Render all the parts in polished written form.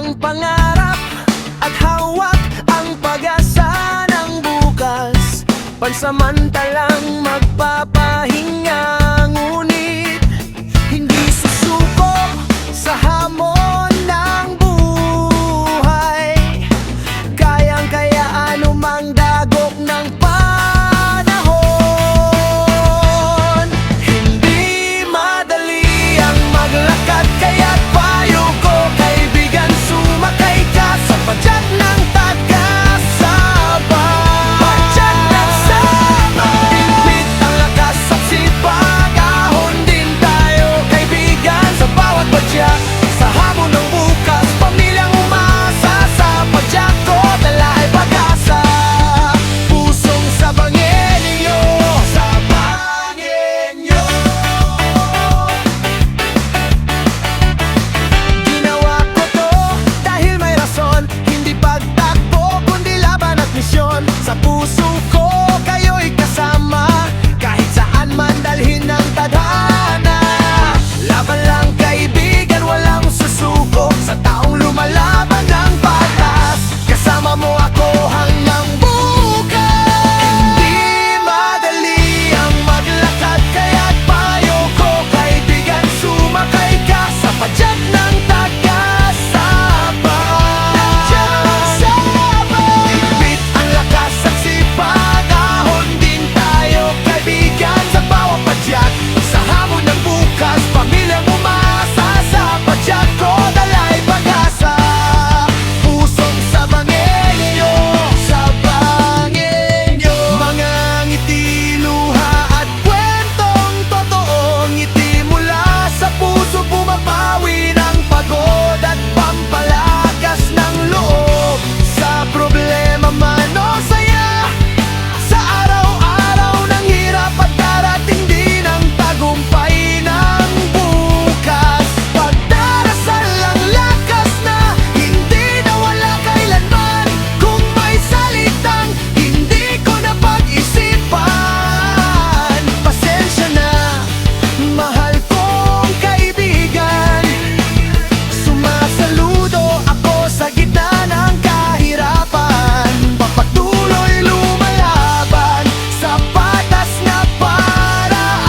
ang pangarap at hawak ang pag-asa ng bukas. Pansamantalang magpapahinga, ngunit hindi susuko sa hamon ng buhay. Kayang-kaya anumang dagok ng panahon. Hindi madali ang maglakad, kaya't payo ko, kaibigan, sumakay ka sa padyak ng taga-sabay. Padyak ng sabay. Ipit ang lakas at sipag, ahon din tayo, kaibigan, sa bawat padyak. Sa hamon ng bukas, pamilyang umasa, sa padyak ko dala ay pag-asa. Pusong sabangin ninyo, sabangin nyo. Ginawa ko to dahil may rason, hindi pagtakbo kundi laban at misyon. Sa puso ko kayo'y kasama, kahit saan man dalhin ng tadhana. Laban lang kaibigan, walang susuko, sa taong lumalaban ng batas. Kasama mo ako hanggang bukas. Hindi madali ang maglakad, kaya't payo ko, kaibigan, sumakay ka sa padyak ng taga-sabay. Ipit ang lakas at sipag, ahon din tayo, kaibigan, sa bawat padyak. Sa hamon ng bukas, pamilyang umasa, sa padyak ko dala'y pag-asa. Pusong sabangin nyo, sabangin nyo. Mga ngiti, luha at kwentong totoo, ngiti mula sa puso, bumabawi ng pagod at pampalakas ng loob. Sa problema man o saya, sa araw-araw ng hirap at darating din ang tagumpay ng bukas. Pagdarasal ang lakas na hindi nawala kailanman, kung may salitang hindi ko napag-isipan. Pasensya na, mahal kong kaibigan, sumasaludo ako sa gitna ng kahirapan. Papatuloy lumalaban sa patas na paraan.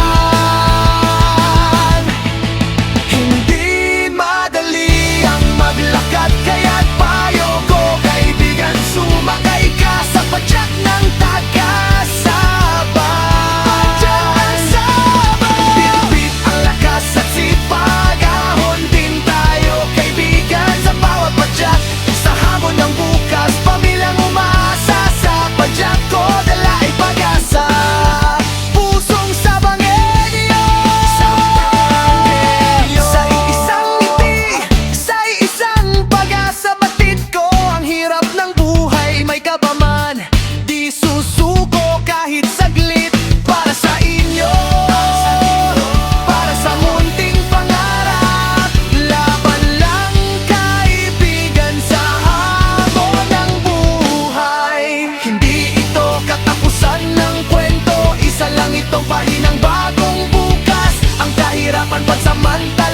Hindi madali ang maglakad, kaya't payo ko, kaibigan, sumakay ka sa padyak ng taga-sabay. Bitbit ang lakas at sipag, ahon din tayo, kaibigan, sa bawat padyak. Sa hamon ng bukas, pamilyang umasa, sa padyak ko dala ay pag-asa. Pusong sabangin nyo, sabangin nyo. Sa isang ngiti, sa isang pag-asa, batid ko ang hirap ng buhay. May kabaman, di susuko kahit saglit, para sa inyo, para sa munting pangarap. Laban lang kaibigan sa hamon ng buhay. Hindi ito katapusan ng kwento, isa lang itong pahinang bagong bukas. Ang kahirapan pansamantala